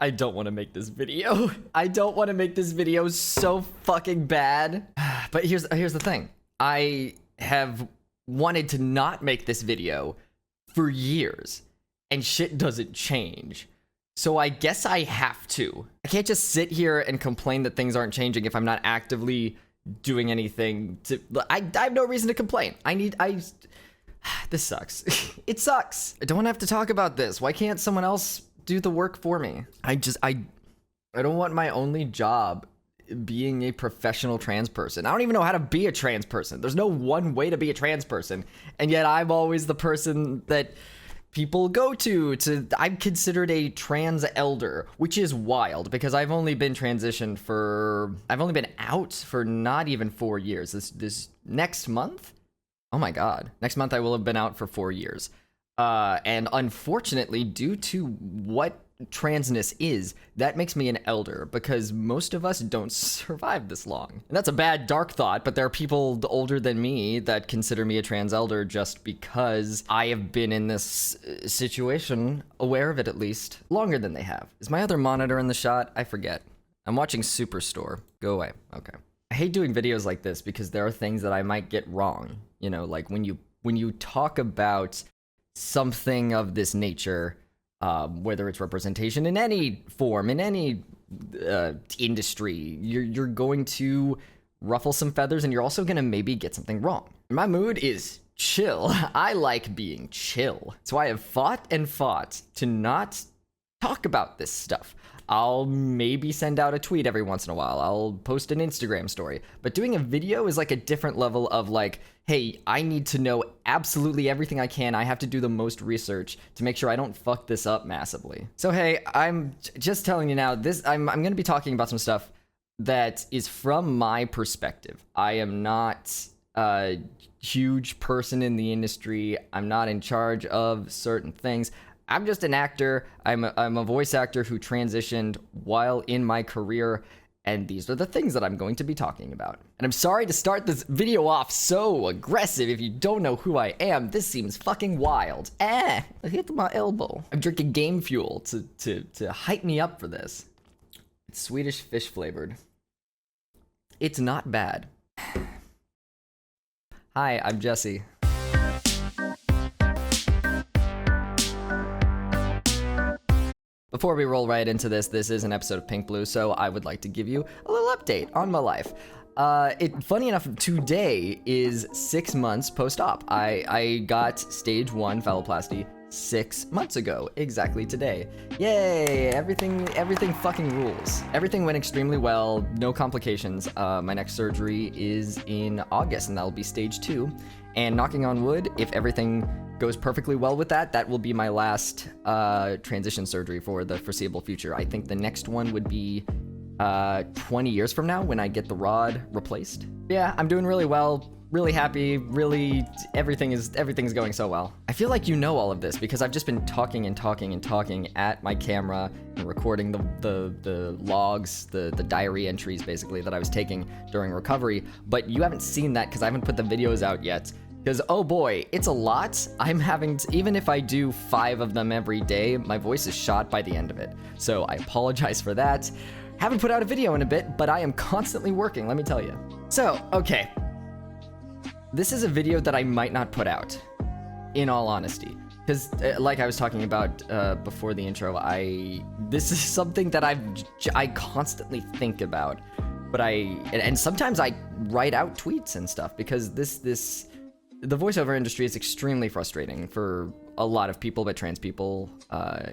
I don't want to make this video. I don't want to make this video so fucking bad. But here's the thing. I have wanted to not make this video for years, and shit doesn't change. So I guess I have to. I can't just sit here and complain that things aren't changing if I'm not actively doing anything to... I have no reason to complain. This sucks. It sucks. I don't have to talk about this. Why can't someone else do the work for me? I don't want my only job being a professional trans person. I don't even know how to be a trans person. There's no one way to be a trans person. And yet I'm always the person that people go to. I'm considered a trans elder, which is wild because I've only been out for not even 4 years. This next month? Oh my God. Next month I will have been out for 4 years. And unfortunately, due to what transness is, that makes me an elder because most of us don't survive this long. And that's a bad dark thought, but there are people older than me that consider me a trans elder just because I have been in this situation, aware of it at least, longer than they have. Is my other monitor in the shot? I forget. I'm watching Superstore. Go away. Okay. I hate doing videos like this because there are things that I might get wrong. You know, like when you talk about something of this nature, whether it's representation in any form, in any industry, you're going to ruffle some feathers and you're also going to maybe get something wrong. My mood is chill. I like being chill. So I have fought and fought to not talk about this stuff. I'll maybe send out a tweet every once in a while. I'll post an Instagram story. But doing a video is like a different level of like, hey, I need to know absolutely everything I can. I have to do the most research to make sure I don't fuck this up massively. So hey, I'm just telling you now, I'm going to be talking about some stuff that is from my perspective. I am not a huge person in the industry. I'm not in charge of certain things. I'm just an actor. I'm a voice actor who transitioned while in my career, and these are the things that I'm going to be talking about. And I'm sorry to start this video off so aggressive. If you don't know who I am, this seems fucking wild. I hit my elbow. I'm drinking game fuel to hype me up for this. It's Swedish fish flavored. It's not bad. Hi, I'm Jesse. Before we roll right into this is an episode of PinkBlue, so I would like to give you a little update on my life. Funny enough, today is 6 months post-op. I got stage 1 phalloplasty 6 months ago, exactly today. Yay! Everything fucking rules. Everything went extremely well, no complications. My next surgery is in August, and that'll be stage 2. And knocking on wood, if everything goes perfectly well with that, that will be my last transition surgery for the foreseeable future. I think the next one would be 20 years from now when I get the rod replaced. Yeah, I'm doing really well, really happy, really everything's going so well. I feel like you know all of this because I've just been talking and talking and talking at my camera and recording the logs, the diary entries basically that I was taking during recovery, but you haven't seen that because I haven't put the videos out yet. Because, oh boy, it's a lot. I'm having to, even if I do 5 of them every day, my voice is shot by the end of it. So I apologize for that. Haven't put out a video in a bit, but I am constantly working, let me tell you. So, okay. This is a video that I might not put out, in all honesty. Because, like I was talking about before the intro, this is something that I constantly think about. But and sometimes I write out tweets and stuff, because the voiceover industry is extremely frustrating for a lot of people, but trans people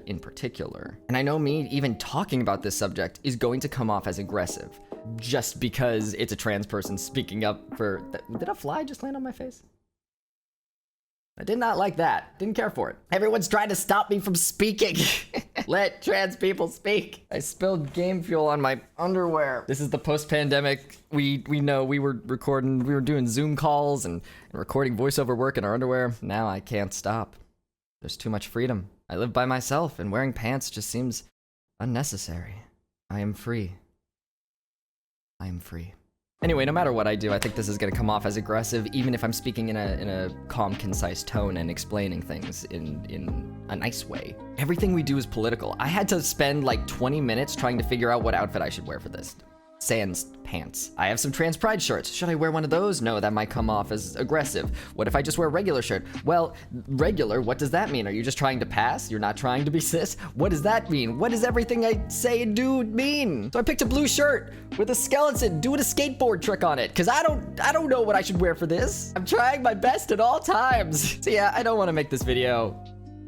in particular. And I know me even talking about this subject is going to come off as aggressive just because it's a trans person speaking up for... Did a fly just land on my face? I did not like that. Didn't care for it. Everyone's trying to stop me from speaking. Let trans people speak. I spilled game fuel on my underwear. This is the post-pandemic. We know we were doing Zoom calls and recording voiceover work in our underwear. Now I can't stop. There's too much freedom. I live by myself and wearing pants just seems unnecessary. I am free. I am free. Anyway, no matter what I do, I think this is gonna come off as aggressive, even if I'm speaking in a calm, concise tone and explaining things in a nice way. Everything we do is political. I had to spend like 20 minutes trying to figure out what outfit I should wear for this. Sans pants. I have some trans pride shirts. Should I wear one of those? No, that might come off as aggressive. What if I just wear a regular shirt? Well, regular, what does that mean? Are you just trying to pass? You're not trying to be cis? What does that mean? What does everything I say and do mean? So I picked a blue shirt with a skeleton doing a skateboard trick on it, cause I don't know what I should wear for this. I'm trying my best at all times. So yeah, I don't wanna make this video,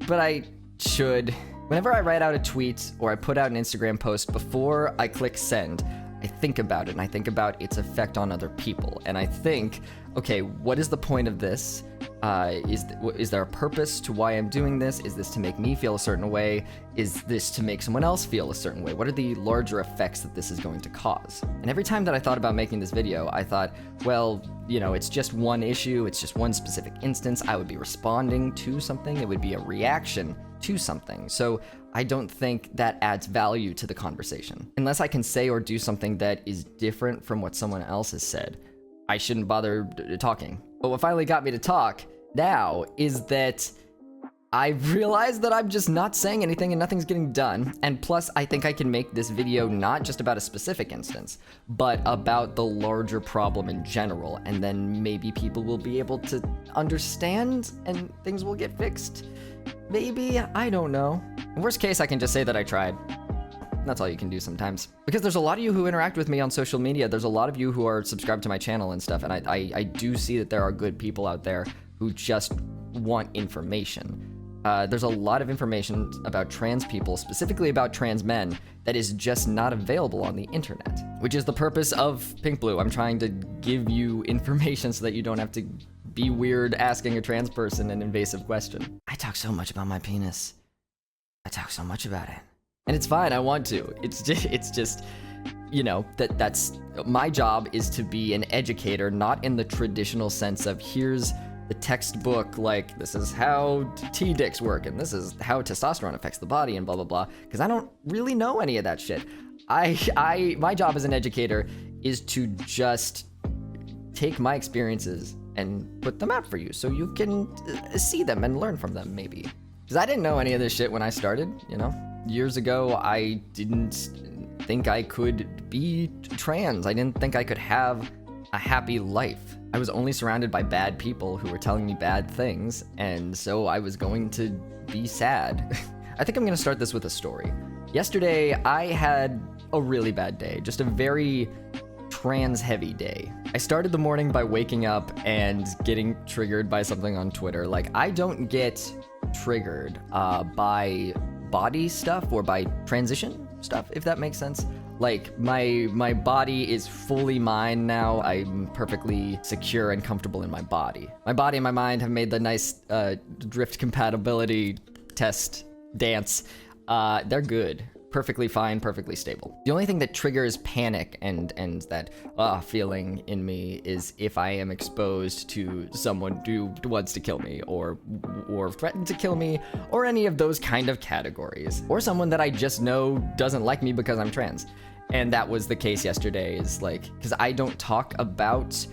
but I should. Whenever I write out a tweet or I put out an Instagram post, before I click send, I think about it, and I think about its effect on other people. And I think, okay, what is the point of this? Is there a purpose to why I'm doing this? Is this to make me feel a certain way? Is this to make someone else feel a certain way? What are the larger effects that this is going to cause? And every time that I thought about making this video, I thought, well, you know, it's just one issue, it's just one specific instance. I would be responding to something, it would be a reaction to something. So I don't think that adds value to the conversation. Unless I can say or do something that is different from what someone else has said, I shouldn't bother talking. But what finally got me to talk now is that I realized that I'm just not saying anything and nothing's getting done. And plus, I think I can make this video not just about a specific instance, but about the larger problem in general. And then maybe people will be able to understand and things will get fixed. Maybe, I don't know. In worst case, I can just say that I tried. That's all you can do sometimes. Because there's a lot of you who interact with me on social media. There's a lot of you who are subscribed to my channel and stuff. And I do see that there are good people out there who just want information. There's a lot of information about trans people, specifically about trans men, that is just not available on the internet, which is the purpose of PinkBlue. I'm trying to give you information so that you don't have to be weird asking a trans person an invasive question. I talk so much about my penis. I talk so much about it. And it's fine, I want to. It's just, you know, that's my job is to be an educator, not in the traditional sense of here's the textbook, like this is how T-dicks work and this is how testosterone affects the body and blah, blah, blah. Because I don't really know any of that shit. My job as an educator is to just take my experiences and put them out for you so you can see them and learn from them, maybe. Because I didn't know any of this shit when I started, you know? Years ago, I didn't think I could be trans. I didn't think I could have a happy life. I was only surrounded by bad people who were telling me bad things, and so I was going to be sad. I think I'm gonna start this with a story. Yesterday, I had a really bad day, just a very trans-heavy day. I started the morning by waking up and getting triggered by something on Twitter. Like, I don't get triggered by body stuff or by transition stuff, if that makes sense. Like, my body is fully mine now. I'm perfectly secure and comfortable in my body. My body and my mind have made the nice drift compatibility test dance. They're good. Perfectly fine, perfectly stable. The only thing that triggers panic and that feeling in me is if I am exposed to someone who wants to kill me or threaten to kill me or any of those kind of categories. Or someone that I just know doesn't like me because I'm trans. And that was the case yesterday, is like, because I don't talk about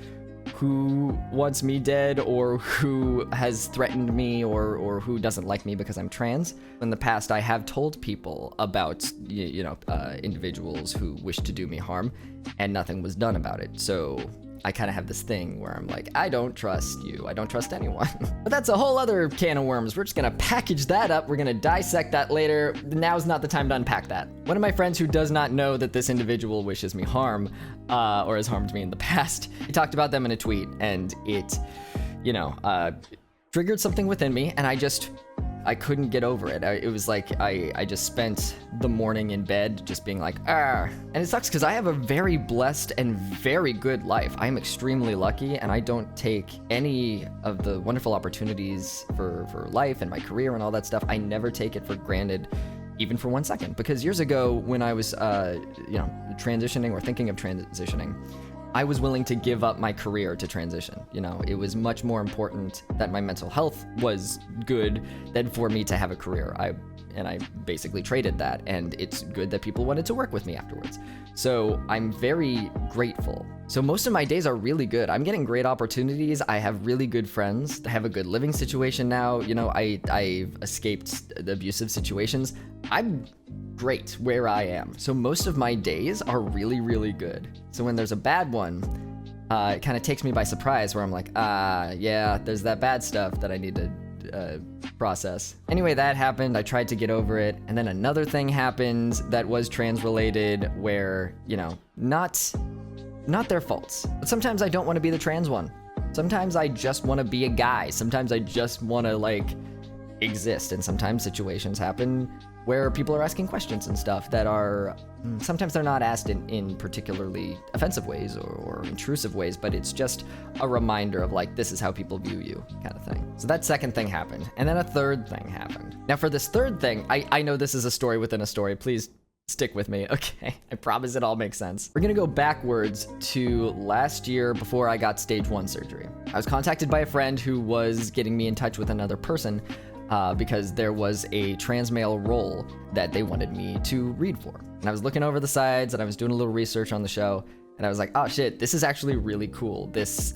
who wants me dead or who has threatened me or who doesn't like me because I'm trans. In the past, I have told people about, individuals who wish to do me harm, and nothing was done about it. So I kind of have this thing where I'm like, I don't trust you. I don't trust anyone. But that's a whole other can of worms. We're just gonna package that up. We're gonna dissect that later. Now's not the time to unpack that. One of my friends who does not know that this individual wishes me harm, or has harmed me in the past, he talked about them in a tweet, and it, triggered something within me, and I couldn't get over it. It was like I just spent the morning in bed just being like, ah. And it sucks because I have a very blessed and very good life. I am extremely lucky, and I don't take any of the wonderful opportunities for life and my career and all that stuff. I never take it for granted, even for 1 second. Because years ago, when I was, transitioning or thinking of transitioning, I was willing to give up my career to transition. It was much more important that my mental health was good than for me to have a career. I and I basically traded that, and it's good that people wanted to work with me afterwards. So I'm very grateful. So most of my days are really good. I'm getting great opportunities. I have really good friends. I have a good living situation now. You know, I've escaped the abusive situations. I'm great where I am. So most of my days are really, really good. So when there's a bad one, it kind of takes me by surprise, where I'm like, yeah, there's that bad stuff that I need to process. Anyway, that happened. I tried to get over it. And then another thing happened that was trans related, where, you know, not their faults. But sometimes I don't want to be the trans one. Sometimes I just want to be a guy. Sometimes I just want to, like, exist. And sometimes situations happen where people are asking questions and stuff that are, sometimes they're not asked in particularly offensive ways or intrusive ways, but it's just a reminder of, like, this is how people view you, kind of thing. So that second thing happened. And then a third thing happened. Now for this third thing, I know this is a story within a story. Please stick with me, okay? I promise it all makes sense. We're gonna go backwards to last year before I got stage 1 surgery. I was contacted by a friend who was getting me in touch with another person because there was a trans male role that they wanted me to read for. And I was looking over the sides and I was doing a little research on the show, and I was like, oh shit, this is actually really cool. This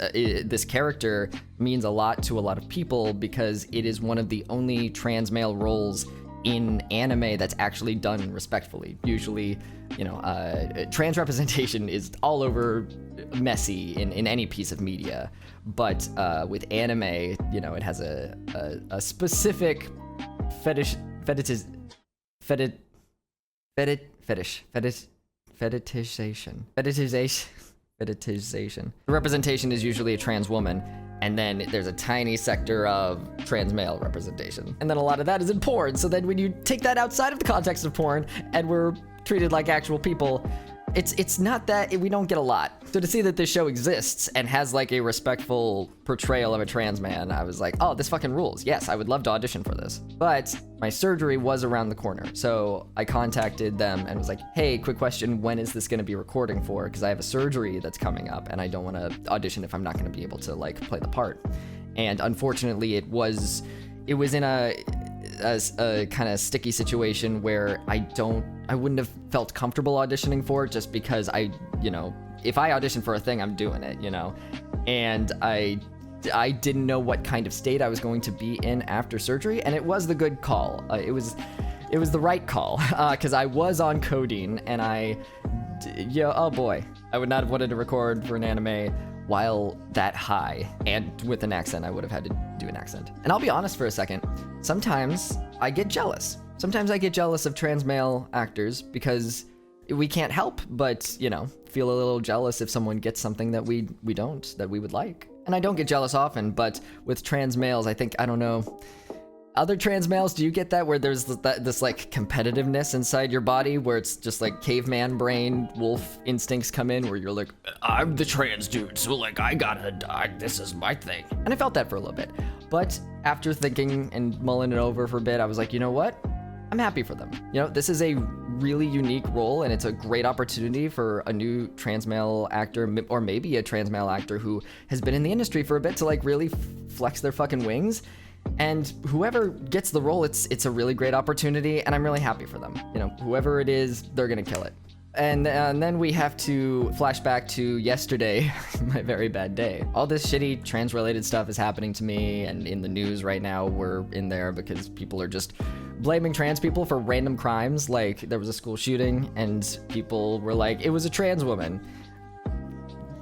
character means a lot to a lot of people because it is one of the only trans male roles in anime that's actually done respectfully. Usually, you know, trans representation is all over messy in any piece of media, but with anime, you know, it has a specific fetishization. The representation is usually a trans woman, and then there's a tiny sector of trans male representation. And then a lot of that is in porn, so then when you take that outside of the context of porn, and we're treated like actual people, it's not that, we don't get a lot. So to see that this show exists and has, like, a respectful portrayal of a trans man, I was like, oh, this fucking rules. Yes, I would love to audition for this. But my surgery was around the corner, so I contacted them and was like, hey, quick question, when is this gonna be recording for? Because I have a surgery that's coming up and I don't wanna audition if I'm not gonna be able to, like, play the part. And unfortunately, it was in a kind of sticky situation where I wouldn't have felt comfortable auditioning for it, just because you know, if I audition for a thing, I'm doing it, you know? And I didn't know what kind of state I was going to be in after surgery, and it was the good call. It was the right call, because I was on codeine, and oh boy, I would not have wanted to record for an anime while that high, and with an accent. I would have had to do an accent. And I'll be honest for a second, sometimes I get jealous. Sometimes I get jealous of trans male actors because we can't help but, you know, feel a little jealous if someone gets something that we don't, that we would like. And I don't get jealous often, but with trans males, I think, I don't know, other trans males, do you get that, where there's this like competitiveness inside your body, where it's just like caveman brain, wolf instincts come in, where you're like, I'm the trans dude, so like I gotta die, this is my thing. And I felt that for a little bit, but after thinking and mulling it over for a bit, I was like, you know what? I'm happy for them. You know, this is a really unique role, and it's a great opportunity for a new trans male actor, or maybe a trans male actor who has been in the industry for a bit, to like really flex their fucking wings. And whoever gets the role, it's a really great opportunity, and I'm really happy for them. You know, whoever it is, they're gonna kill it. And then we have to flash back to yesterday, my very bad day. All this shitty trans-related stuff is happening to me, and in the news right now, we're in there because people are just blaming trans people for random crimes. Like, there was a school shooting, and people were like, it was a trans woman.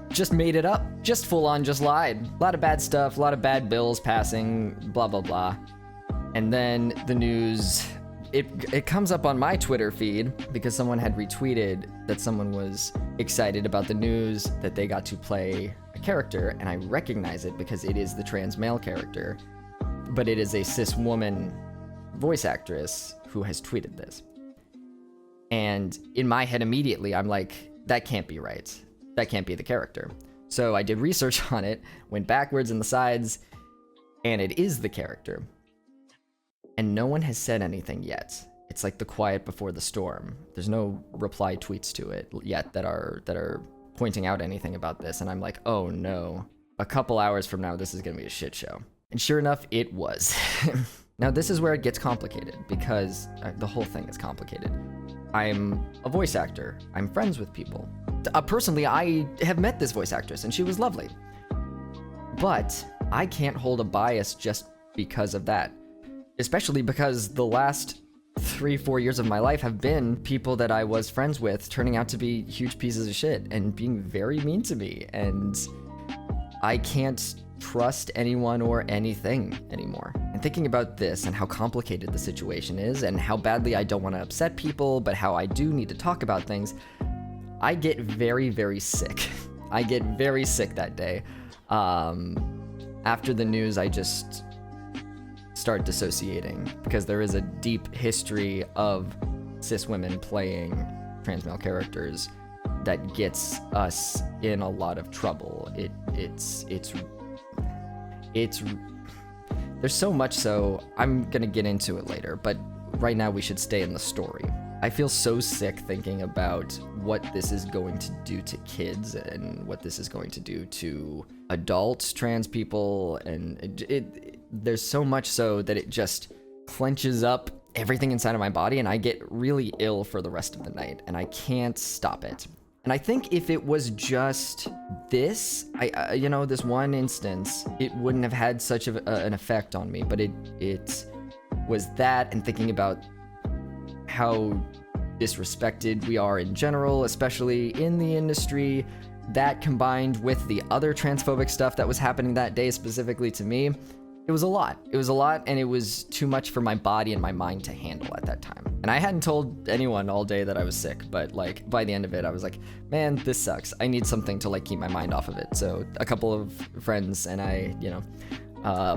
Just made it up, just full on just lied. A lot of bad stuff, a lot of bad bills passing, blah, blah, blah. And then the news, it comes up on my Twitter feed because someone had retweeted that someone was excited about the news that they got to play a character, and I recognize it because it is the trans male character, but it is a cis woman voice actress who has tweeted this. And in my head immediately, I'm like, that can't be right. That can't be the character. So I did research on it, went backwards in the sides, and it is the character. And no one has said anything yet. It's like the quiet before the storm. There's no reply tweets to it yet that are pointing out anything about this, and I'm like, oh no. A couple hours from now, this is gonna be a shit show. And sure enough, it was. Now, this is where it gets complicated because the whole thing is complicated. I'm a voice actor. I'm friends with people. Personally, I have met this voice actress and she was lovely. But I can't hold a bias just because of that. Especially because the last 3-4 years of my life have been people that I was friends with turning out to be huge pieces of shit and being very mean to me. And I can't trust anyone or anything anymore. And thinking about this and how complicated the situation is and how badly I don't want to upset people, but how I do need to talk about things, I get very, very sick. I get very sick that day. After the news, I just start dissociating because there is a deep history of cis women playing trans male characters that gets us in a lot of trouble. It's there's so much, so I'm gonna get into it later, but right now we should stay in the story. I feel so sick thinking about what this is going to do to kids and what this is going to do to adults, trans people, and there's so much so that it just clenches up everything inside of my body and I get really ill for the rest of the night and I can't stop it. And I think if it was just this, this one instance, it wouldn't have had such an effect on me, but it was that and thinking about how disrespected we are in general, especially in the industry, that combined with the other transphobic stuff that was happening that day specifically to me, it was a lot. It was a lot, and it was too much for my body and my mind to handle at that time. And I hadn't told anyone all day that I was sick, but like by the end of it, I was like, man, this sucks. I need something to like keep my mind off of it. So a couple of friends and I,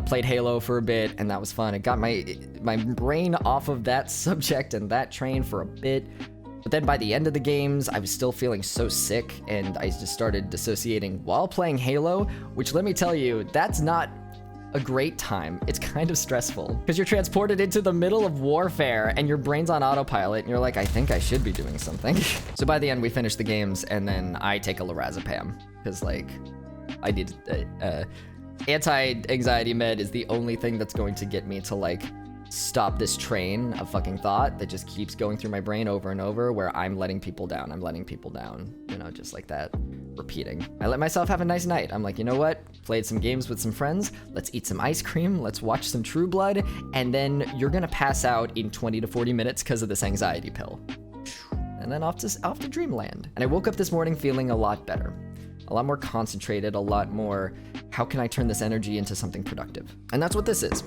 played Halo for a bit, and that was fun. It got my brain off of that subject and that train for a bit. But then by the end of the games, I was still feeling so sick, and I just started dissociating while playing Halo, which let me tell you, that's not a great time. It's kind of stressful because you're transported into the middle of warfare and your brain's on autopilot and you're like, I think I should be doing something. So by the end, we finish the games and then I take a lorazepam because like I need anti-anxiety med is the only thing that's going to get me to like stop this train of fucking thought that just keeps going through my brain over and over where I'm letting people down, just like that, repeating. I let myself have a nice night. I'm like, you know what? Played some games with some friends. Let's eat some ice cream. Let's watch some True Blood. And then you're gonna pass out in 20 to 40 minutes because of this anxiety pill. And then off to dreamland. And I woke up this morning feeling a lot better. A lot more concentrated, a lot more, how can I turn this energy into something productive? And that's what this is.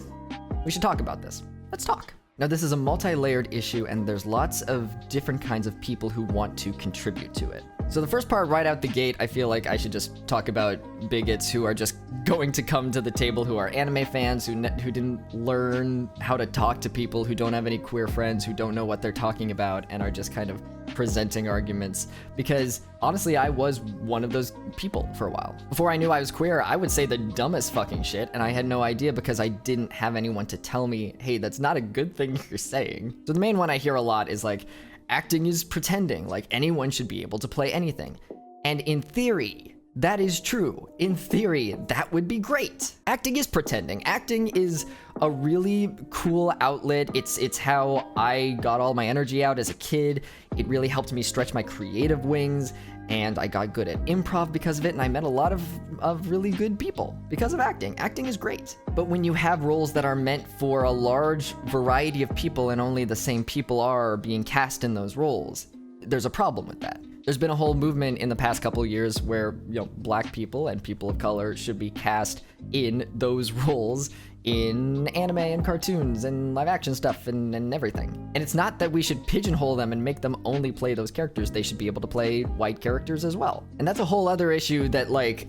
We should talk about this. Let's talk. Now, this is a multi-layered issue, and there's lots of different kinds of people who want to contribute to it. So the first part, right out the gate, I feel like I should just talk about bigots who are just going to come to the table who are anime fans, who didn't learn how to talk to people, who don't have any queer friends, who don't know what they're talking about, and are just kind of presenting arguments. Because honestly, I was one of those people for a while. Before I knew I was queer, I would say the dumbest fucking shit, and I had no idea because I didn't have anyone to tell me, hey, that's not a good thing you're saying. So the main one I hear a lot is like, acting is pretending, like anyone should be able to play anything. And in theory, that is true. In theory, that would be great. Acting is pretending. Acting is a really cool outlet. It's how I got all my energy out as a kid. It really helped me stretch my creative wings, and I got good at improv because of it, and I met a lot of really good people because of acting. Acting is great. But when you have roles that are meant for a large variety of people and only the same people are being cast in those roles, there's a problem with that. There's been a whole movement in the past couple of years where, black people and people of color should be cast in those roles in anime and cartoons and live action stuff and everything. And it's not that we should pigeonhole them and make them only play those characters. They should be able to play white characters as well. And that's a whole other issue that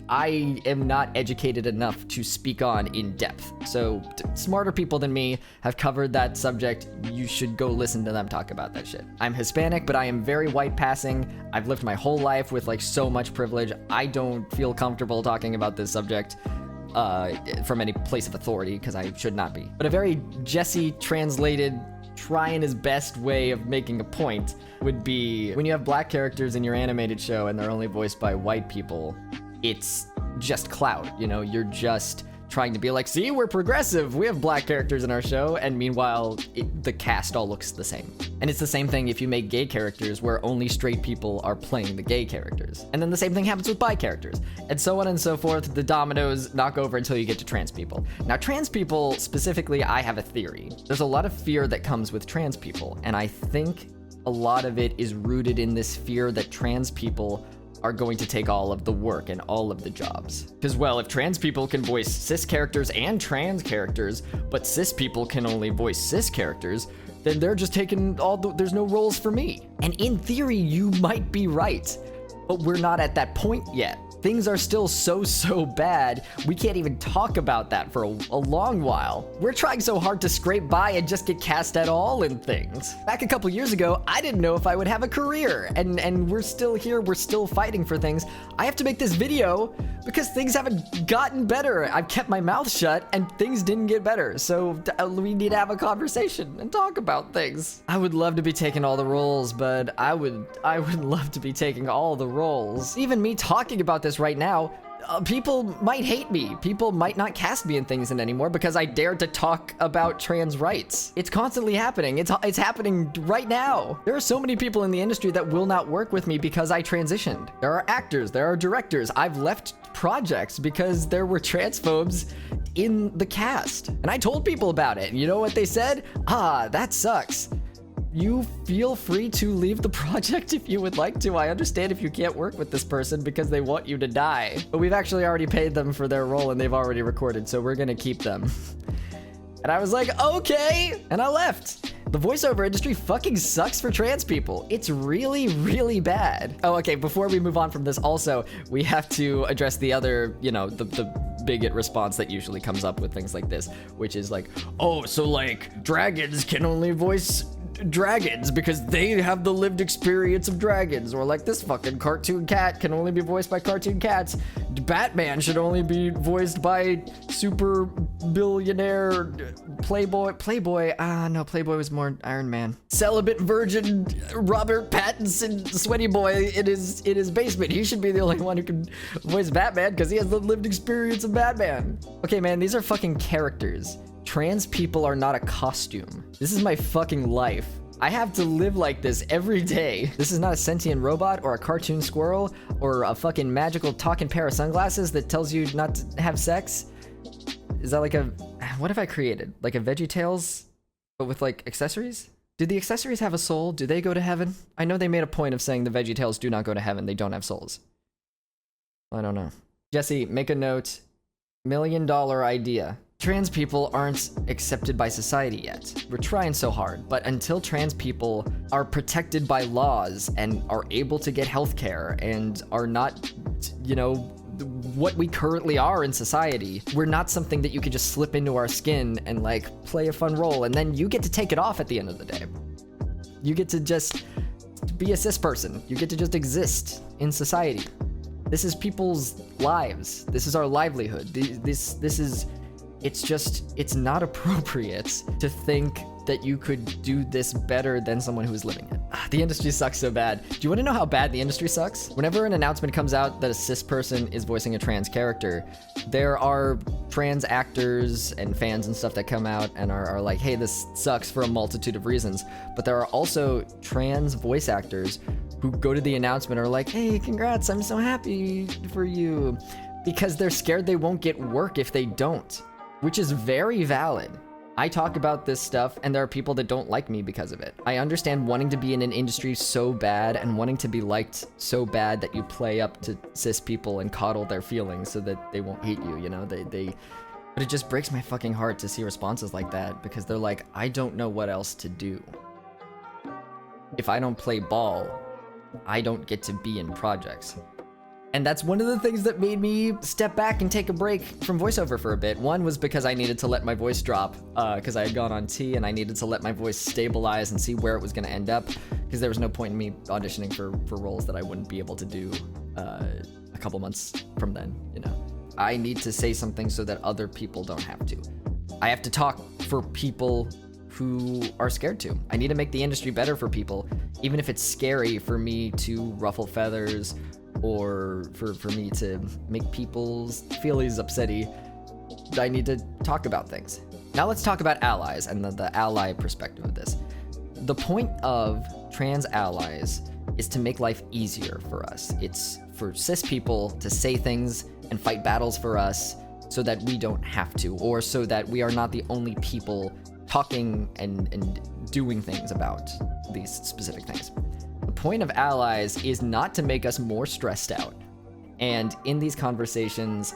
I am not educated enough to speak on in depth. So smarter people than me have covered that subject. You should go listen to them talk about that shit. I'm Hispanic, but I am very white passing. I've lived my whole life with so much privilege. I don't feel comfortable talking about this subject from any place of authority because I should not be. But a very Jesse translated, trying his best way of making a point would be when you have black characters in your animated show and they're only voiced by white people, it's just clout. You're just trying to be like, see, we're progressive, we have black characters in our show, and meanwhile, the cast all looks the same. And it's the same thing if you make gay characters where only straight people are playing the gay characters. And then the same thing happens with bi characters, and so on and so forth. The dominoes knock over until you get to trans people. Now, trans people, specifically, I have a theory. There's a lot of fear that comes with trans people, and I think a lot of it is rooted in this fear that trans people are going to take all of the work and all of the jobs. Because, well, if trans people can voice cis characters and trans characters, but cis people can only voice cis characters, then they're just taking there's no roles for me. And in theory, you might be right, but we're not at that point yet. Things are still so bad, we can't even talk about that for a long while. We're trying so hard to scrape by and just get cast at all in things. Back a couple years ago, I didn't know if I would have a career, and we're still here, we're still fighting for things. I have to make this video because things haven't gotten better. I've kept my mouth shut and things didn't get better, so we need to have a conversation and talk about things. I would love to be taking all the roles, but I would love to be taking all the roles. Even me talking about this right now, people might hate me. People might not cast me in things anymore because I dared to talk about trans rights. It's constantly happening. It's happening right now. There are so many people in the industry that will not work with me because I transitioned. There are actors, there are directors. I've left projects because there were transphobes in the cast. And I told people about it. And you know what they said? Ah, that sucks. You feel free to leave the project if you would like to. I understand if you can't work with this person because they want you to die. But we've actually already paid them for their role and they've already recorded, so we're gonna keep them. And I was like, okay, and I left. The voiceover industry fucking sucks for trans people. It's really bad. Oh, okay, before we move on from this also, we have to address the other, the bigot response that usually comes up with things like this, which is like, oh, so like dragons can only voice dragons because they have the lived experience of dragons, or like this fucking cartoon cat can only be voiced by cartoon cats. Batman should only be voiced by super billionaire Playboy. No, Playboy was more Iron Man. Celibate virgin Robert Pattinson, sweaty boy in his basement. He should be the only one who can voice Batman because he has the lived experience of Batman. Okay, man, these are fucking characters. Trans people are not a costume. This is my fucking life. I have to live like this every day. This is not a sentient robot or a cartoon squirrel or a fucking magical talking pair of sunglasses that tells you not to have sex. Is that like what have I created? Like a VeggieTales, but with like accessories? Do the accessories have a soul? Do they go to heaven? I know they made a point of saying the VeggieTales do not go to heaven. They don't have souls. I don't know. Jesse, make a note. $1 million idea. Trans people aren't accepted by society yet. We're trying so hard, but until trans people are protected by laws and are able to get healthcare and are not, what we currently are in society, we're not something that you can just slip into our skin and like play a fun role and then you get to take it off at the end of the day. You get to just be a cis person. You get to just exist in society. This is people's lives. This is our livelihood. It's not appropriate to think that you could do this better than someone who is living it. The industry sucks so bad. Do you want to know how bad the industry sucks? Whenever an announcement comes out that a cis person is voicing a trans character, there are trans actors and fans and stuff that come out and are like, hey, this sucks for a multitude of reasons. But there are also trans voice actors who go to the announcement and are like, hey, congrats, I'm so happy for you. Because they're scared they won't get work if they don't. Which is very valid. I talk about this stuff and there are people that don't like me because of it. I understand wanting to be in an industry so bad and wanting to be liked so bad that you play up to cis people and coddle their feelings so that they won't hate you, but it just breaks my fucking heart to see responses like that because they're like, I don't know what else to do. If I don't play ball, I don't get to be in projects. And that's one of the things that made me step back and take a break from voiceover for a bit. One was because I needed to let my voice drop because I had gone on T and I needed to let my voice stabilize and see where it was going to end up because there was no point in me auditioning for roles that I wouldn't be able to do a couple months from then, I need to say something so that other people don't have to. I have to talk for people who are scared to. I need to make the industry better for people, even if it's scary for me to ruffle feathers or for me to make people's feelies upsetty. I need to talk about things. Now let's talk about allies and the ally perspective of this. The point of trans allies is to make life easier for us. It's for cis people to say things and fight battles for us so that we don't have to, or so that we are not the only people talking and doing things about these specific things. The point of allies is not to make us more stressed out. And in these conversations,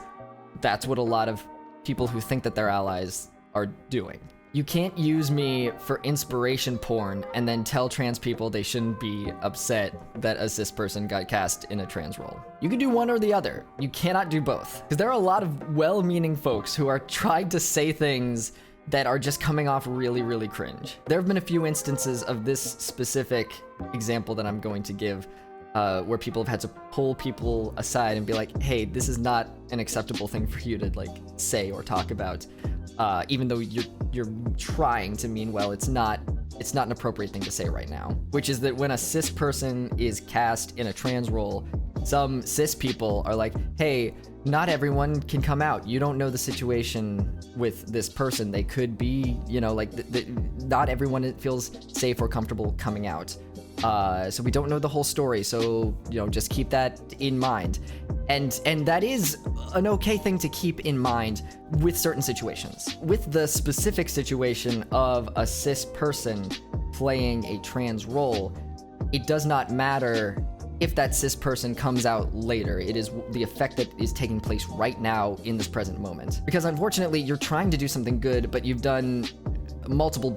that's what a lot of people who think that they're allies are doing. You can't use me for inspiration porn and then tell trans people they shouldn't be upset that a cis person got cast in a trans role. You can do one or the other. You cannot do both. Because there are a lot of well-meaning folks who are trying to say things that are just coming off really, really cringe. There have been a few instances of this specific example that I'm going to give where people have had to pull people aside and be like, hey, this is not an acceptable thing for you to like say or talk about. Even though you're trying to mean well, it's not an appropriate thing to say right now. Which is that when a cis person is cast in a trans role, some cis people are like, hey, not everyone can come out. You don't know the situation with this person. They could be, like, not everyone feels safe or comfortable coming out. So we don't know the whole story. So, just keep that in mind. And that is an okay thing to keep in mind with certain situations. With the specific situation of a cis person playing a trans role, it does not matter if that cis person comes out later. It is the effect that is taking place right now in this present moment. Because unfortunately, you're trying to do something good, but you've done multiple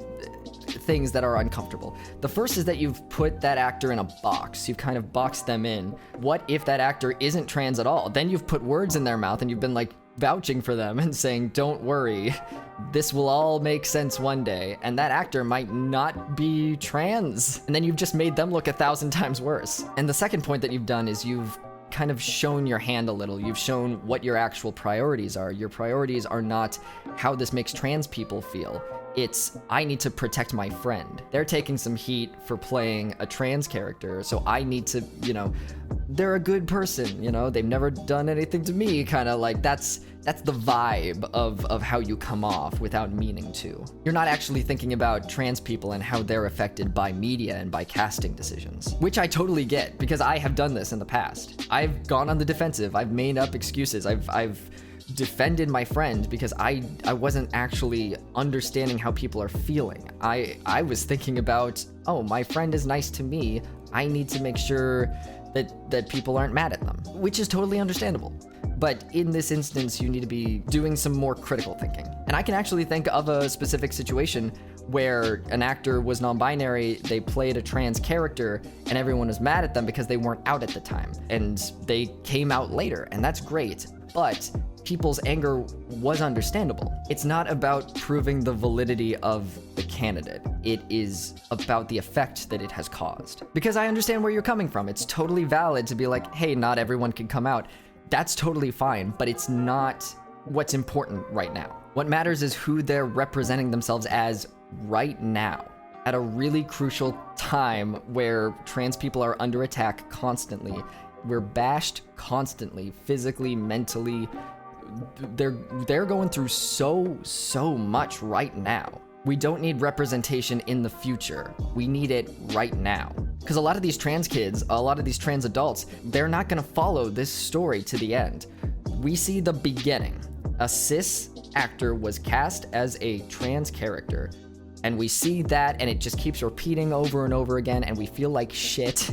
things that are uncomfortable. The first is that you've put that actor in a box. You've kind of boxed them in. What if that actor isn't trans at all? Then you've put words in their mouth and you've been like vouching for them and saying, don't worry, this will all make sense one day. And that actor might not be trans. And then you've just made them look 1,000 times worse. And the second point that you've done is you've kind of shown your hand a little. You've shown what your actual priorities are. Your priorities are not how this makes trans people feel. It's, I need to protect my friend. They're taking some heat for playing a trans character, so I need to, they're a good person, they've never done anything to me, kind of like that's the vibe of how you come off without meaning to. You're not actually thinking about trans people and how they're affected by media and by casting decisions, which I totally get because I have done this in the past. I've gone on the defensive. I've made up excuses. I've defended my friend because I wasn't actually understanding how people are feeling. I was thinking about, oh, my friend is nice to me. I need to make sure that people aren't mad at them, which is totally understandable. But in this instance, you need to be doing some more critical thinking. And I can actually think of a specific situation where an actor was non-binary, they played a trans character, and everyone was mad at them because they weren't out at the time. And they came out later, and that's great. But people's anger was understandable. It's not about proving the validity of the candidate. It is about the effect that it has caused. Because I understand where you're coming from. It's totally valid to be like, hey, not everyone can come out. That's totally fine, but it's not what's important right now. What matters is who they're representing themselves as right now, at a really crucial time where trans people are under attack constantly. We're bashed constantly, physically, mentally. They're going through so much right now. We don't need representation in the future. We need it right now. Because a lot of these trans kids, a lot of these trans adults, they're not gonna follow this story to the end. We see the beginning. A cis actor was cast as a trans character, and we see that, and it just keeps repeating over and over again, and we feel like shit.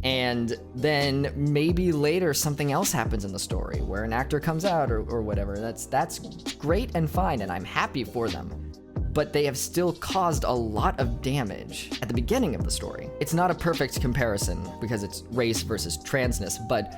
And then maybe later something else happens in the story where an actor comes out or whatever. That's great and fine, and I'm happy for them. But they have still caused a lot of damage at the beginning of the story. It's not a perfect comparison because it's race versus transness, but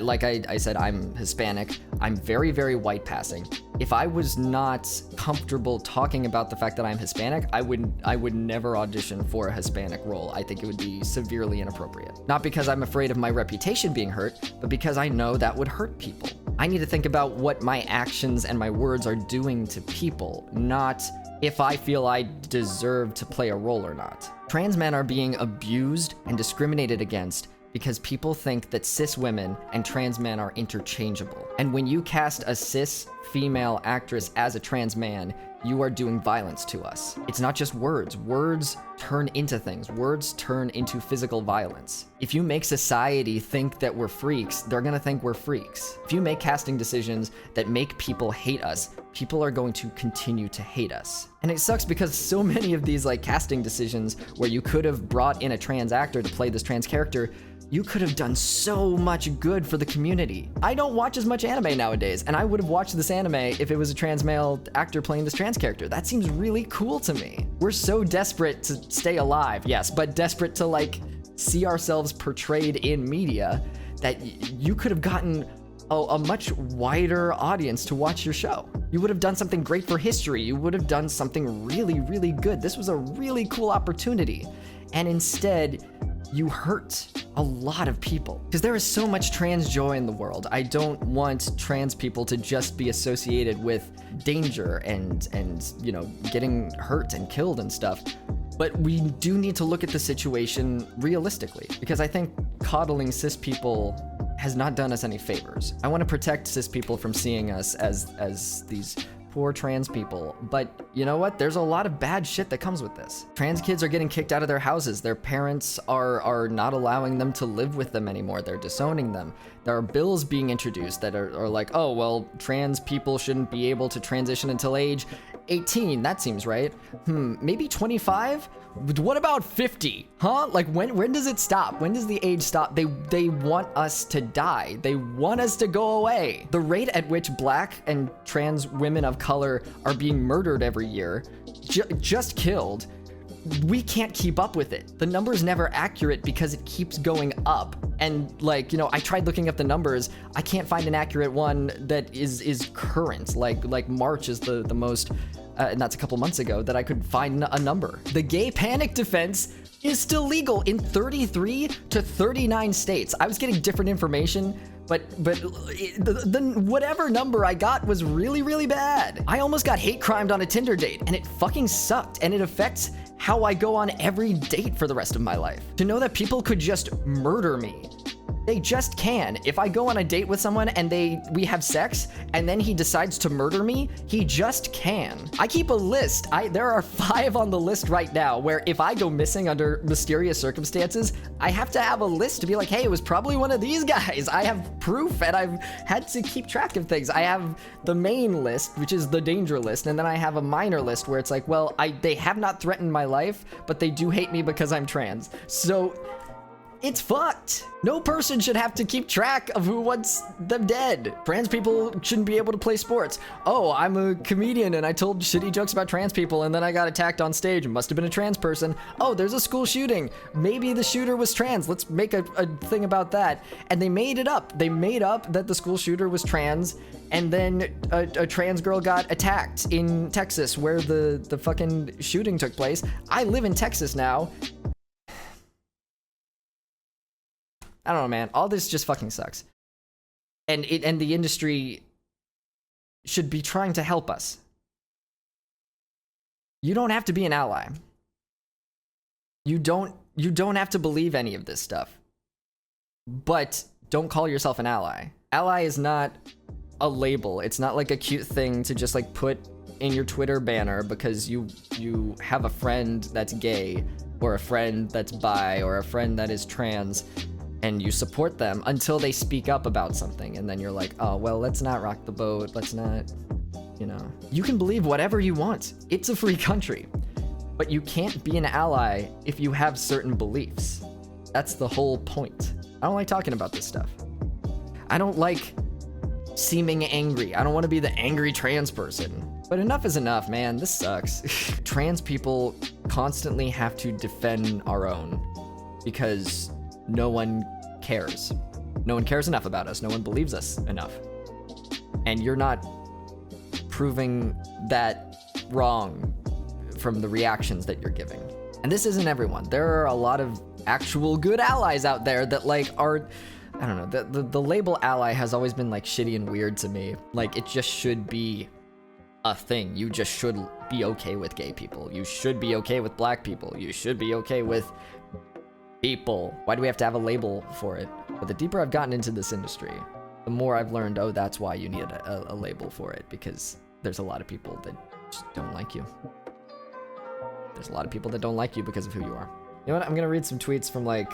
like I said, I'm Hispanic. I'm very, very white passing. If I was not comfortable talking about the fact that I'm Hispanic, I would never audition for a Hispanic role. I think it would be severely inappropriate. Not because I'm afraid of my reputation being hurt, but because I know that would hurt people. I need to think about what my actions and my words are doing to people, not if I feel I deserve to play a role or not. Trans men are being abused and discriminated against because people think that cis women and trans men are interchangeable. And when you cast a cis female actress as a trans man, you are doing violence to us. It's not just words. Words turn into things. Words turn into physical violence. If you make society think that we're freaks, they're gonna think we're freaks. If you make casting decisions that make people hate us, people are going to continue to hate us. And it sucks because so many of these like casting decisions where you could have brought in a trans actor to play this trans character, you could have done so much good for the community. I don't watch as much anime nowadays, and I would have watched this anime if it was a trans male actor playing this trans character. That seems really cool to me. We're so desperate to stay alive, yes, but desperate to like see ourselves portrayed in media that you could have gotten a much wider audience to watch your show. You would have done something great for history. You would have done something really, really good. This was a really cool opportunity. And instead, you hurt a lot of people. Because there is so much trans joy in the world. I don't want trans people to just be associated with danger and you know, getting hurt and killed and stuff. But we do need to look at the situation realistically, because I think coddling cis people has not done us any favors. I want to protect cis people from seeing us as these poor trans people, but you know what? There's a lot of bad shit that comes with this. Trans kids are getting kicked out of their houses. Their parents are not allowing them to live with them anymore. They're disowning them. There are bills being introduced that are like, oh, well, trans people shouldn't be able to transition until age 18. That seems right. Maybe 25? What about 50? Huh? Like when does it stop? When does the age stop? They want us to die. They want us to go away. The rate at which black and trans women of color are being murdered every year, just killed, we can't keep up with it. The number's never accurate because it keeps going up. And like, you know, I tried looking up the numbers. I can't find an accurate one that is current. Like March is the most, and that's a couple months ago, that I could find a number. The gay panic defense is still legal in 33 to 39 states. I was getting different information, but the whatever number I got was really, really bad. I almost got hate crimed on a Tinder date, and it fucking sucked, and it affects how I go on every date for the rest of my life. To know that people could just murder me. They just can. If I go on a date with someone and we have sex and then he decides to murder me, he just can. I keep a list. There are 5 on the list right now where if I go missing under mysterious circumstances, I have to have a list to be like, hey, it was probably one of these guys. I have proof and I've had to keep track of things. I have the main list, which is the danger list, and then I have a minor list where it's like, well, they have not threatened my life, but they do hate me because I'm trans. So it's fucked. No person should have to keep track of who wants them dead. Trans people shouldn't be able to play sports. Oh, I'm a comedian and I told shitty jokes about trans people and then I got attacked on stage. It must have been a trans person. Oh, there's a school shooting. Maybe the shooter was trans. Let's make a thing about that. And they made it up. They made up that the school shooter was trans, and then a trans girl got attacked in Texas where the fucking shooting took place. I live in Texas now. I don't know, man. All this just fucking sucks. And the industry should be trying to help us. You don't have to be an ally. You don't have to believe any of this stuff. But don't call yourself an ally. Ally is not a label. It's not like a cute thing to just like put in your Twitter banner because you have a friend that's gay or a friend that's bi or a friend that is trans, and you support them until they speak up about something, and then you're like, oh, well, let's not rock the boat, let's not, you know. You can believe whatever you want. It's a free country. But you can't be an ally if you have certain beliefs. That's the whole point. I don't like talking about this stuff. I don't like seeming angry. I don't want to be the angry trans person. But enough is enough, man. This sucks. Trans people constantly have to defend our own because no one cares. No one cares enough about us. No one believes us enough. And you're not proving that wrong from the reactions that you're giving. And this isn't everyone. There are a lot of actual good allies out there that like are, I don't know, the label ally has always been like shitty and weird to me. Like it just should be a thing. You just should be okay with gay people. You should be okay with black people. You should be okay with People. Why do we have to have a label for it? But the deeper I've gotten into this industry, the more I've learned, oh, that's why you need a label for it, because there's a lot of people that just don't like you. There's a lot of people that don't like you because of who you are. You know what? I'm gonna read some tweets from like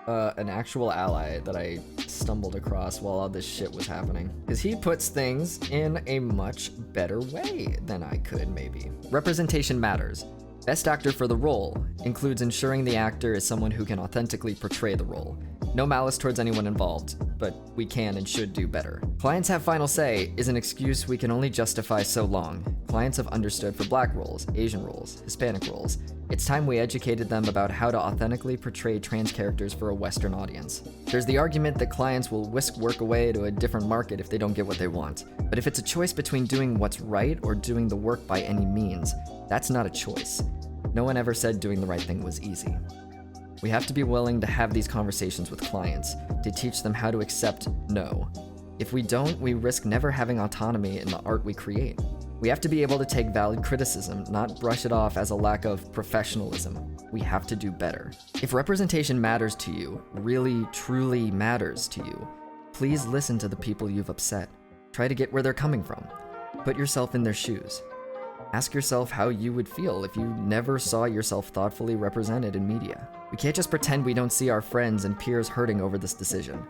an actual ally that I stumbled across while all this shit was happening. Because he puts things in a much better way than I could, maybe. Representation matters. Best actor for the role includes ensuring the actor is someone who can authentically portray the role. No malice towards anyone involved, but we can and should do better. Clients have final say is an excuse we can only justify so long. Clients have understood for Black roles, Asian roles, Hispanic roles. It's time we educated them about how to authentically portray trans characters for a Western audience. There's the argument that clients will whisk work away to a different market if they don't get what they want. But if it's a choice between doing what's right or doing the work by any means, that's not a choice. No one ever said doing the right thing was easy. We have to be willing to have these conversations with clients, to teach them how to accept no. If we don't, we risk never having autonomy in the art we create. We have to be able to take valid criticism, not brush it off as a lack of professionalism. We have to do better. If representation matters to you, really, truly matters to you, please listen to the people you've upset. Try to get where they're coming from. Put yourself in their shoes. Ask yourself how you would feel if you never saw yourself thoughtfully represented in media. We can't just pretend we don't see our friends and peers hurting over this decision.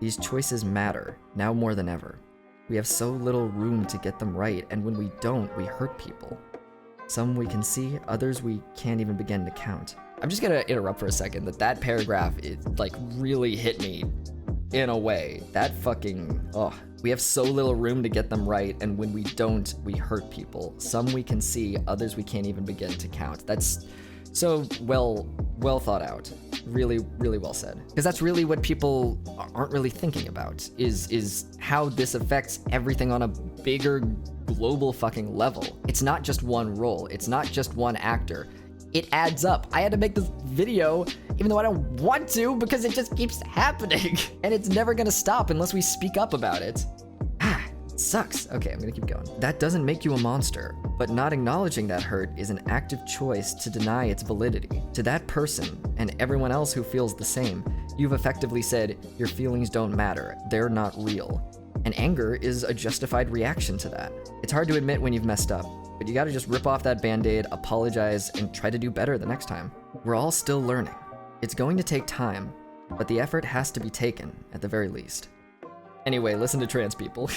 These choices matter, now more than ever. We have so little room to get them right, and when we don't, we hurt people. Some we can see, others we can't even begin to count. I'm just gonna interrupt for a second. That paragraph, it like really hit me in a way. That fucking, we have so little room to get them right, and when we don't, we hurt people. Some we can see, others we can't even begin to count. That's so well thought out. Really, really well said. Because that's really what people aren't really thinking about, is how this affects everything on a bigger global fucking level. It's not just one role. It's not just one actor. It adds up. I had to make this video even though I don't want to, because it just keeps happening. And it's never gonna stop unless we speak up about it. It sucks. Okay, I'm gonna keep going. That doesn't make you a monster, but not acknowledging that hurt is an active choice to deny its validity. To that person, and everyone else who feels the same, you've effectively said, your feelings don't matter, they're not real. And anger is a justified reaction to that. It's hard to admit when you've messed up, but you gotta just rip off that band-aid, apologize, and try to do better the next time. We're all still learning. It's going to take time, but the effort has to be taken, at the very least. Anyway, listen to trans people.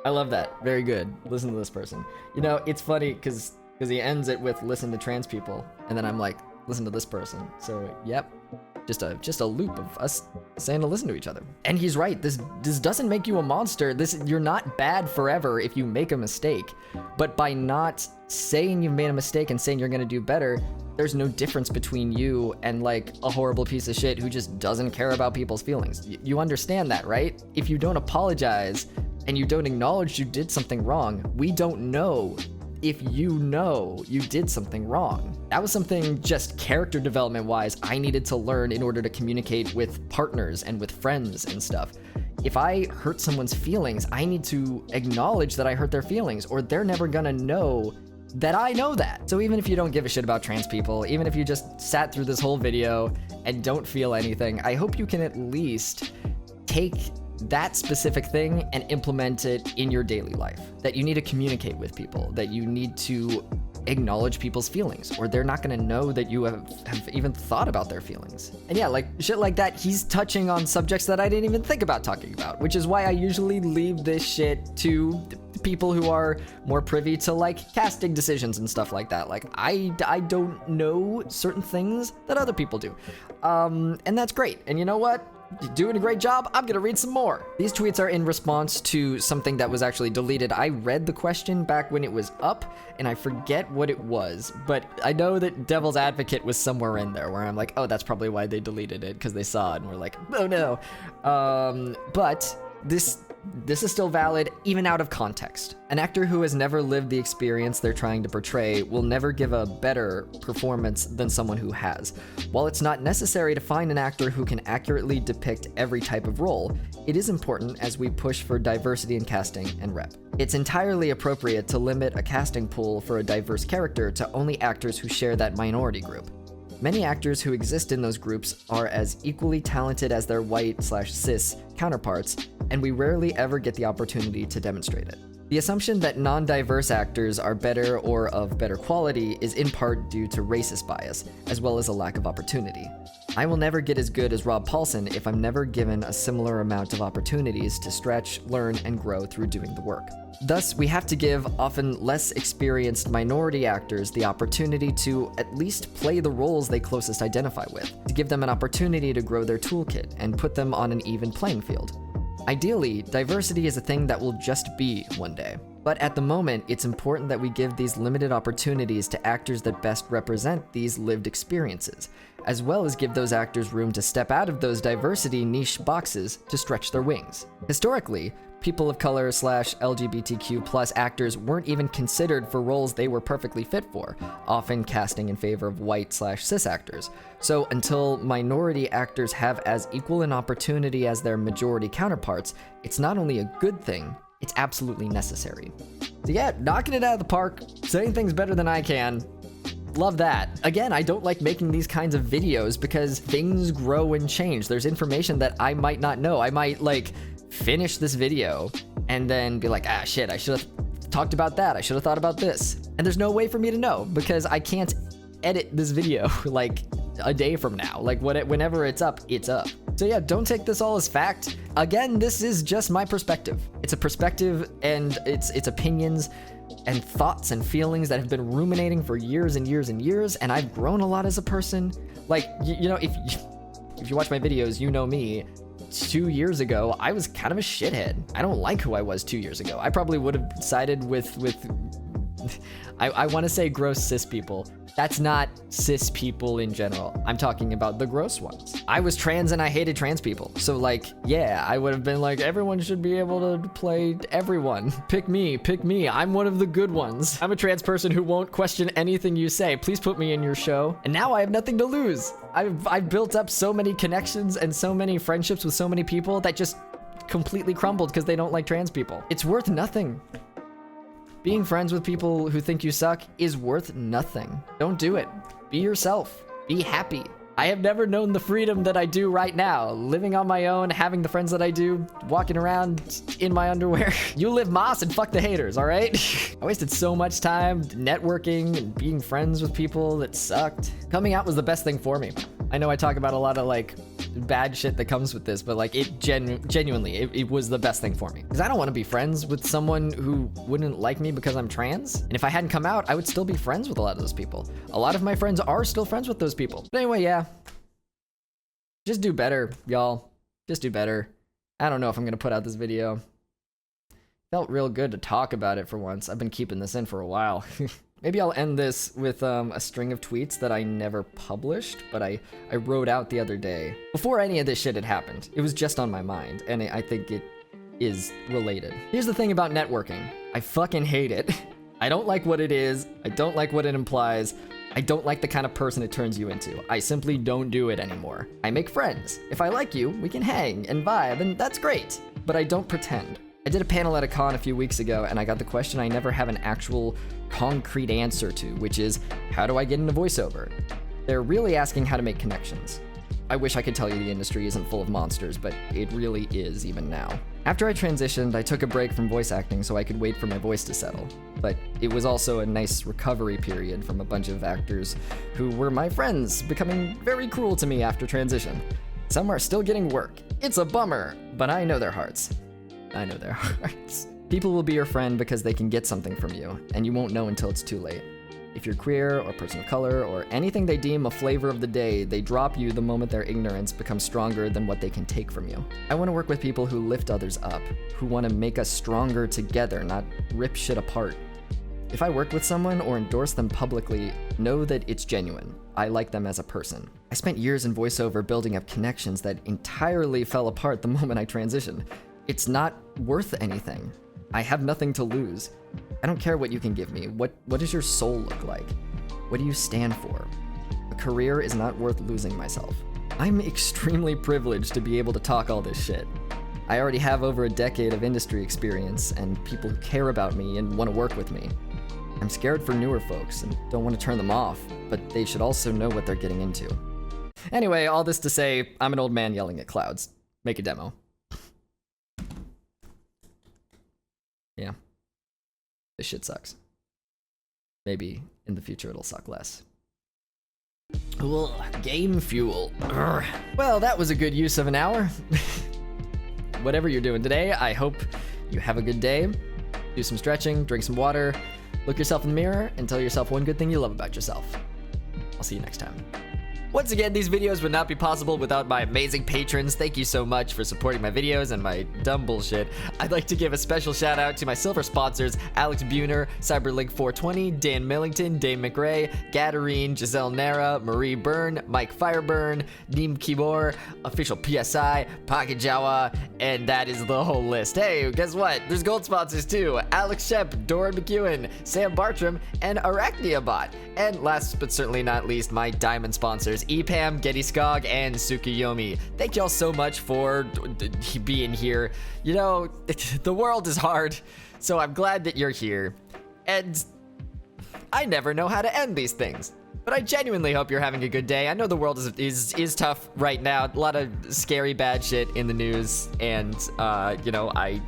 I love that. Very good. Listen to this person. You know, it's funny because he ends it with listen to trans people, and then I'm like, listen to this person. So, yep. Just a loop of us saying to listen to each other. And he's right. This doesn't make you a monster. You're not bad forever if you make a mistake. But by not saying you've made a mistake and saying you're gonna do better, there's no difference between you and like a horrible piece of shit who just doesn't care about people's feelings. You understand that, right? If you don't apologize and you don't acknowledge you did something wrong, we don't know if you know you did something wrong. That was something just character development wise I needed to learn in order to communicate with partners and with friends and stuff. If I hurt someone's feelings, I need to acknowledge that I hurt their feelings, or they're never gonna know that I know that. So even if you don't give a shit about trans people, even if you just sat through this whole video and don't feel anything, I hope you can at least take that specific thing and implement it in your daily life. That you need to communicate with people, that you need to acknowledge people's feelings, or they're not gonna know that you have even thought about their feelings. And yeah, like shit like that, he's touching on subjects that I didn't even think about talking about, which is why I usually leave this shit to people who are more privy to like casting decisions and stuff like that. Like I don't know certain things that other people do. And that's great. And you know what? You're doing a great job. I'm gonna read some more. These tweets are in response to something that was actually deleted. I read the question back when it was up, and I forget what it was, but I know that Devil's Advocate was somewhere in there where I'm like, oh, that's probably why they deleted it, because they saw it and were like, oh no. But this is still valid, even out of context. An actor who has never lived the experience they're trying to portray will never give a better performance than someone who has. While it's not necessary to find an actor who can accurately depict every type of role, it is important as we push for diversity in casting and rep. It's entirely appropriate to limit a casting pool for a diverse character to only actors who share that minority group. Many actors who exist in those groups are as equally talented as their white/cis counterparts, and we rarely ever get the opportunity to demonstrate it. The assumption that non-diverse actors are better or of better quality is in part due to racist bias, as well as a lack of opportunity. I will never get as good as Rob Paulson if I'm never given a similar amount of opportunities to stretch, learn, and grow through doing the work. Thus, we have to give often less experienced minority actors the opportunity to at least play the roles they closest identify with, to give them an opportunity to grow their toolkit and put them on an even playing field. Ideally, diversity is a thing that will just be one day. But at the moment, it's important that we give these limited opportunities to actors that best represent these lived experiences, as well as give those actors room to step out of those diversity niche boxes to stretch their wings. Historically, people of color / LGBTQ+ actors weren't even considered for roles they were perfectly fit for, often casting in favor of white / cis actors. So until minority actors have as equal an opportunity as their majority counterparts, it's not only a good thing, it's absolutely necessary. So yeah, knocking it out of the park, saying things better than I can. Love that. Again, I don't like making these kinds of videos because things grow and change. There's information that I might not know. I might finish this video and then be like, ah shit, I should have talked about that. I should have thought about this. And there's no way for me to know because I can't edit this video a day from now. Whenever it's up, it's up. So yeah, don't take this all as fact. Again, this is just my perspective. It's a perspective and it's opinions and thoughts and feelings that have been ruminating for years and years and years, and I've grown a lot as a person. If you watch my videos, you know me. 2 years ago, I was kind of a shithead. I don't like who I was 2 years ago. I probably would have sided with I want to say gross cis people. That's not cis people in general. I'm talking about the gross ones. I was trans and I hated trans people. So yeah, I would have been like, everyone should be able to play everyone. Pick me. I'm one of the good ones. I'm a trans person who won't question anything you say. Please put me in your show. And now I have nothing to lose. I've built up so many connections and so many friendships with so many people that just completely crumbled because they don't like trans people. It's worth nothing. Being friends with people who think you suck is worth nothing. Don't do it. Be yourself. Be happy. I have never known the freedom that I do right now, living on my own, having the friends that I do, walking around in my underwear. You live Moss and fuck the haters, all right? I wasted so much time networking and being friends with people that sucked. Coming out was the best thing for me. I know I talk about a lot of bad shit that comes with this, but it genuinely, it was the best thing for me. Because I don't want to be friends with someone who wouldn't like me because I'm trans. And if I hadn't come out, I would still be friends with a lot of those people. A lot of my friends are still friends with those people. But anyway, yeah. Just do better, y'all. Just do better. I don't know if I'm going to put out this video. Felt real good to talk about it for once. I've been keeping this in for a while. Maybe I'll end this with a string of tweets that I never published, but I wrote out the other day. Before any of this shit had happened, it was just on my mind, and I think it is related. Here's the thing about networking. I fucking hate it. I don't like what it is. I don't like what it implies. I don't like the kind of person it turns you into. I simply don't do it anymore. I make friends. If I like you, we can hang and vibe, and that's great. But I don't pretend. I did a panel at a con a few weeks ago, and I got the question I never have an actual concrete answer to, which is, how do I get into voiceover? They're really asking how to make connections. I wish I could tell you the industry isn't full of monsters, but it really is even now. After I transitioned, I took a break from voice acting so I could wait for my voice to settle. But it was also a nice recovery period from a bunch of actors who were my friends, becoming very cruel to me after transition. Some are still getting work. It's a bummer, but I know their hearts. I know their hearts. People will be your friend because they can get something from you, and you won't know until it's too late. If you're queer or person of color or anything they deem a flavor of the day, they drop you the moment their ignorance becomes stronger than what they can take from you. I want to work with people who lift others up, who want to make us stronger together, not rip shit apart. If I work with someone or endorse them publicly, know that it's genuine. I like them as a person. I spent years in voiceover building up connections that entirely fell apart the moment I transitioned. It's not worth anything. I have nothing to lose. I don't care what you can give me. What does your soul look like? What do you stand for? A career is not worth losing myself. I'm extremely privileged to be able to talk all this shit. I already have over a decade of industry experience and people who care about me and want to work with me. I'm scared for newer folks and don't want to turn them off, but they should also know what they're getting into. Anyway, all this to say, I'm an old man yelling at clouds. Make a demo. Yeah. This shit sucks. Maybe in the future it'll suck less. Ugh, game fuel. Urgh. Well, that was a good use of an hour. Whatever you're doing today, I hope you have a good day. Do some stretching, drink some water, look yourself in the mirror, and tell yourself one good thing you love about yourself. I'll see you next time. Once again, these videos would not be possible without my amazing patrons. Thank you so much for supporting my videos and my dumb bullshit. I'd like to give a special shout out to my silver sponsors, Alex Buhner, CyberLink420, Dan Millington, Dave McRae, Gadarine, Giselle Nara, Marie Byrne, Mike Fireburn, Neem Kibor, Official PSI, Pocket Jawa, and that is the whole list. Hey, guess what? There's gold sponsors too. Alex Shep, Doran McEwen, Sam Bartram, and Arachniabot. And last but certainly not least, my diamond sponsors, EPAM, Getty Skog, and Tsukuyomi. Thank y'all so much for being here. You know, the world is hard, so I'm glad that you're here. And I never know how to end these things, but I genuinely hope you're having a good day. I know the world is tough right now. A lot of scary bad shit in the news, and you know, I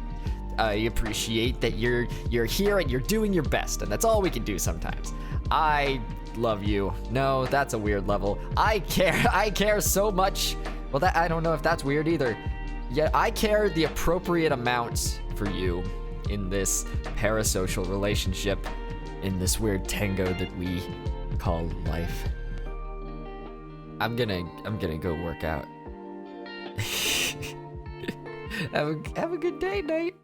appreciate that you're here and you're doing your best, and that's all we can do sometimes. I love you. No, that's a weird level. I care so much. Well, that I don't know if that's weird either. Yet I care the appropriate amount for you in this parasocial relationship, in this weird tango that we call life. I'm gonna go work out. Have a good day, Nate.